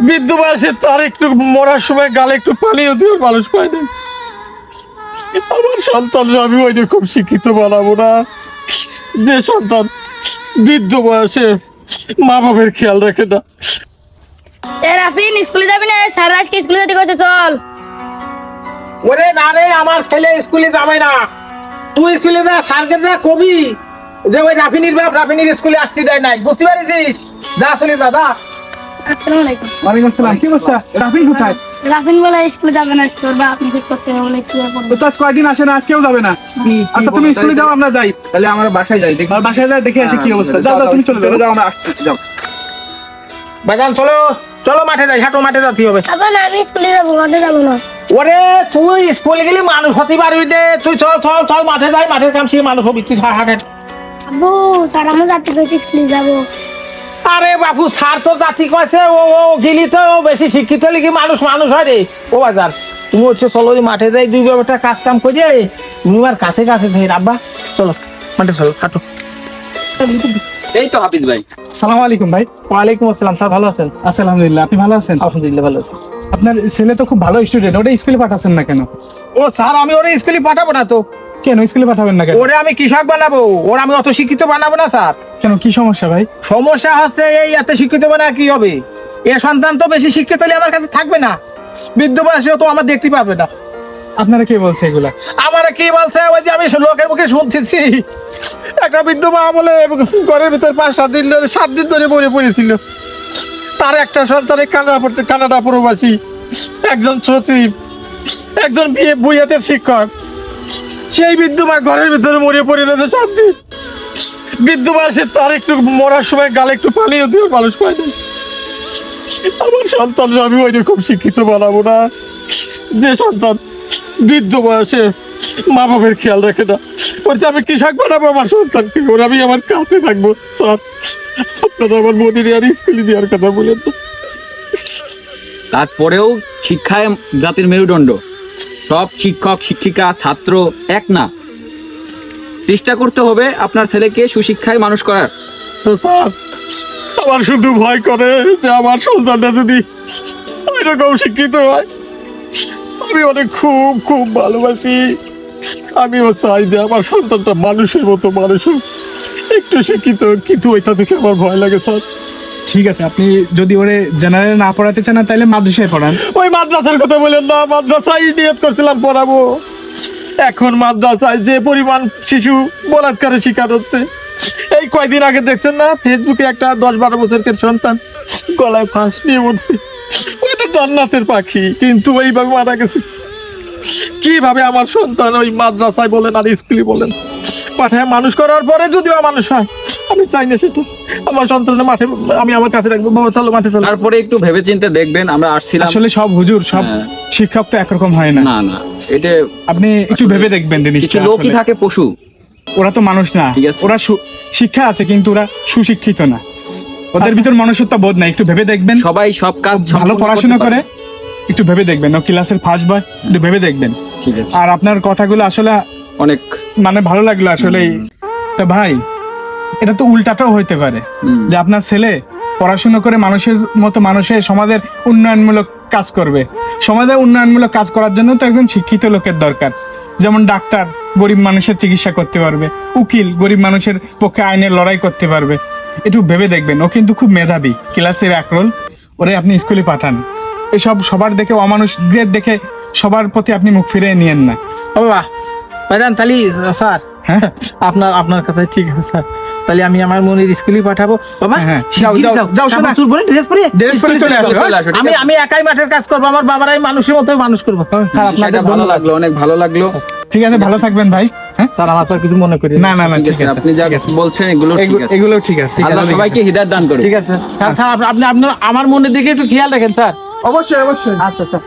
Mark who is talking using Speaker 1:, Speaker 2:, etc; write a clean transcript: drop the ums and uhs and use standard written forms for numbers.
Speaker 1: বৃদ্ধ বয়সে তার একটু মরার সময় গালে একটু পানিও দিয়ে মানুষ পায় না। আমার সন্তান আমি ওই রকম শিক্ষিত বানাবো না যে সন্তান বৃদ্ধ বয়সে মা বাবার খেয়াল রাখে না।
Speaker 2: এ রাফিন স্কুলে যাবি না? স্যার আজকে স্কুলে যেতে কইছে, চল।
Speaker 3: ওরে না রে, আমার ছেলে স্কুলে যাবে না। তুই স্কুলে যা, স্যারকে যা কবি যে ওই রাফিনির বাপ রাফিনির স্কুলে আসতে দেয় নাই, বুঝতে পারিস? যা চলে দাদা।
Speaker 2: আসসালামু আলাইকুম।
Speaker 4: ওয়ালাইকুম আসসালাম। কি অবস্থা? রাফিন কোথায়?
Speaker 2: রাফিন বলে স্কুলে যাবে না, তোর বাপ আপনি ঠিক করছেন বলে স্কুলে পড়বে।
Speaker 4: তো আজ কয়দিন আসে না, আজকেও যাবে না। আচ্ছা তুমি স্কুলে যাও, আমরা যাই।
Speaker 3: তাহলে আমরা বাসায় যাই, দেখি
Speaker 4: আর বাসায় যাই দেখে আসি কি অবস্থা। যাও যাও, তুমি চলে যাও।
Speaker 3: আমরা আসতেছি, যাও। বাজান চলো চলো, মাঠে যাই, হাঁটো, মাঠে যাতে হবে।
Speaker 2: আবার না, আমি স্কুলে যাবো, মাঠে যাবো না।
Speaker 3: ওরে তুই স্কুলে গেলে মানুষ হতে পারবি দে, তুই চল চল চল, মাঠে যাই, মাঠের কাম শিখে মানুষ হবি, তুই হাঁটেন।
Speaker 2: আব্বু স্যার আমার যাতে কইছে স্কুলে যাবো।
Speaker 3: আরে বাবু, স্যার তো জাতি কয়েছে, ও গেলি তো বেশি শিক্ষিত হলে কি মানুষ মানুষ হয় রে। ও বাজার তুমি হচ্ছে চলো, ওই মাঠে যাই, দুই ব্যাপারটা কাজ কাম করে তুমি আর কাছে কাছে থাকি। আব্বা চলো মাঠে চলো, হাঁটো।
Speaker 5: এই তো হাফিজ ভাই।
Speaker 4: সালাম আলাইকুম ভাই।
Speaker 3: ওয়ালাইকুম আসসালাম, স্যার ভালো আছেন?
Speaker 4: আচ্ছা আলহামদুলিল্লাহ, আপনি ভালো আছেন?
Speaker 3: আলহামদুলিল্লাহ ভালো আছি।
Speaker 4: আপনার ছেলে তো খুব ভালো স্টুডেন্ট, ওটা স্কুলে পাঠাচ্ছেন না কেন?
Speaker 3: ও স্যার, আমি ওরে স্কুলে পাঠাবো না তো।
Speaker 4: কেন স্কুলে পাঠাবেন না কেন?
Speaker 3: ওরে আমি কৃষক বানাবো, ওর আমি অত শিক্ষিত বানাবো না স্যার।
Speaker 4: কেন, কি সমস্যা ভাই?
Speaker 3: সমস্যা হচ্ছে এই, এত শিক্ষিত বানা কি হবে? এ সন্তান তো বেশি শিক্ষিত হলে আমার কাছে থাকবে না, বৃদ্ধ বয়সেও তো আমার দেখতে পাবে না।
Speaker 4: আপনারা কে বলছে এগুলা?
Speaker 3: আমার কি বলছে, ওই যে আমি লোকের মুখে শুনতেছি, একটা বৃদ্ধ মা বলে ঘরের ভিতর 7 দিন ধরে মরে পড়েছিল। তার একটা সন্তানের কানাডা প্রবাসী, একজন সচিব, একজন বুয়েটের শিক্ষক। সেই বৃদ্ধ মা ঘরের ভিতরে মরে পড়ে রয়েছে 7 দিন। বৃদ্ধ বয়সে তার একটু মরার সময় গালে একটু পানিও দিয়ে মানুষ পায় না। আমার সন্তান আমি ওই রকম শিক্ষিত বানাবো না যে সন্তান বৃদ্ধ বয়সে মা বাবার খেয়াল রাখে না। বলছে আমি কৃষক বানাবো আমার সন্তানকে, ওর আমি আমার কাছে থাকবো। স্যার আপনারা আমার মনে আর স্কুলে দেওয়ার কথা বলেন তো।
Speaker 5: তারপরেও শিক্ষায় জাতির মেরুদণ্ড, সব শিক্ষক শিক্ষিকা ছাত্র এক না। চেষ্টা করতে হবে আপনার ছেলেকে সুশিক্ষায় মানুষ করার।
Speaker 1: তো স্যার আমার শুধু ভয় করে যে আমার সন্তানটা যদি ওই রকম শিক্ষিত হয়। আমি অনেক খুব খুব ভালোবাসি, আমিও চাই যে আমার সন্তানটা মানুষের মতো মানুষ হোক, একটু শিক্ষিত, কিন্তু ওইটা দেখে আমার ভয় লাগে স্যার।
Speaker 4: ঠিক আছে, আপনি যদি ওরে জেনারেল না পড়াতে চান তাহলে মাদ্রাসায় পড়ান।
Speaker 1: ওই মাদ্রাসার কথা বলেন না, মাদ্রাসায় নিয়ত করছিলাম পড়াবো। এখন মাদ্রাসায় যে পরিমাণ শিশু বলাৎকারের শিকার হচ্ছে, এই কয়দিন আগে দেখছেন না ফেসবুকে একটা 10-12 বছরের সন্তান গলায় ফাঁস নিয়ে মরছে। ওইটা জান্নাতের পাখি, কিন্তু এইভাবে মারা গেছে। কিভাবে আমার সন্তান ওই মাদ্রাসায় বলেন আর স্কুলে বলেন পাঠায় মানুষ করার পরে যদিও মানুষ হয়, আমি চাই না সেটা। আমার সন্তানের মাঠে আমি আমার কাছে রাখবো। বাবা চলো মাঠে চলো।
Speaker 5: তারপরে একটু ভেবেচিন্তে দেখবেন, আমরা আসছিলাম।
Speaker 4: আসলে সব হুজুর, সব
Speaker 5: হ্যাঁ।
Speaker 4: শিক্ষক তো একরকম হয় না।
Speaker 5: না না, এটা
Speaker 4: আপনি একটু ভেবে দেখবেন
Speaker 5: কিছু
Speaker 4: জিনিসটা।
Speaker 5: লোকই
Speaker 4: আসলে
Speaker 5: থাকে পশু।
Speaker 4: ওরা তো মানুষ না,
Speaker 5: ঠিক আছে।
Speaker 4: ওরা শিক্ষা আছে কিন্তু ওরা সুশিক্ষিত না, ওদের ভিতর মনুষ্যত্ব বোধ নাই। একটু ভেবে দেখবেন,
Speaker 5: সবাই সব কাজ
Speaker 4: ভালো
Speaker 5: সম্পূর্ণ
Speaker 4: পড়াশোনা
Speaker 5: করতে
Speaker 4: করে
Speaker 5: পারে।
Speaker 4: একটু ভেবে দেখবেন, ও ক্লাসের ফার্স্ট বয়, একটু ভেবে দেখবেন।
Speaker 5: ঠিক আছে,
Speaker 4: আর আপনার কথাগুলো আসলে
Speaker 5: অনেক
Speaker 4: মানে ভালো লাগলো আসলে। তো ভাই, এটা তো উল্টাটাও হইতে পারে যে আপনার ছেলে পড়াশোনা করে মানুষের মতো মানুষের সমাজের উন্নয়নমূলক কাজ করবে। সমাজের উন্নয়নমূলক কাজ করার জন্য তো একজন শিক্ষিত লোকের দরকার। যেমন ডাক্তার গরিব মানুষের চিকিৎসা করতে পারবে, উকিল গরিব মানুষের পক্ষে আইনের লড়াই করতে পারবে। একটু ভেবে দেখবেন, ও কিন্তু খুব মেধাবী, ক্লাসের একরোল, ওরে আপনি স্কুলে পাঠান। এসব সবার দেখে, অমানুষদের দেখে সবার প্রতি আপনি মুখ ফিরিয়ে নিয়েন না।
Speaker 3: বাবা ভাইজান, তাহলে স্যার
Speaker 4: হ্যাঁ
Speaker 3: আপনার কথা ঠিক আছে স্যার। তাহলে আমি আমার মনের স্কুলে পাঠাবো। বাবা
Speaker 4: হ্যাঁ,
Speaker 3: যাও যাও যাও, শোনা তোর বলে ড্রেস পরে
Speaker 4: চলে আসো।
Speaker 5: চলে আসো, ঠিক
Speaker 3: আমি
Speaker 5: আছে?
Speaker 3: আমি একাই মাঠের কাজ করবো, আমার বাবারাই মানুষের মতো মানুষ করবো। স্যার
Speaker 5: সেটা
Speaker 3: আপনাদের
Speaker 5: ভালো
Speaker 3: ধন্যবাদ।
Speaker 5: লাগলো, অনেক ভালো লাগলো।
Speaker 4: ঠিক আছে, ভালো থাকবেন ভাই। হ্যাঁ,
Speaker 3: স্যার আমার তো আর কিছু মনে করি
Speaker 4: না না না,
Speaker 5: ঠিক
Speaker 4: ঠিক
Speaker 5: আছে,
Speaker 4: আছে,
Speaker 5: আপনি যা
Speaker 4: ঠিক আছে।
Speaker 5: বলছেন এগুলো ঠিক আছে।
Speaker 4: এগুলো ঠিক আছে।
Speaker 5: আল্লাহ সবাইকে হিদায়াত দান করুন।
Speaker 3: ঠিক আছে স্যার। স্যার আপনি আপনার আমার মনের দিকে একটু খেয়াল রাখেন স্যার।
Speaker 4: অবশ্যই অবশ্যই।
Speaker 3: আচ্ছা স্যার।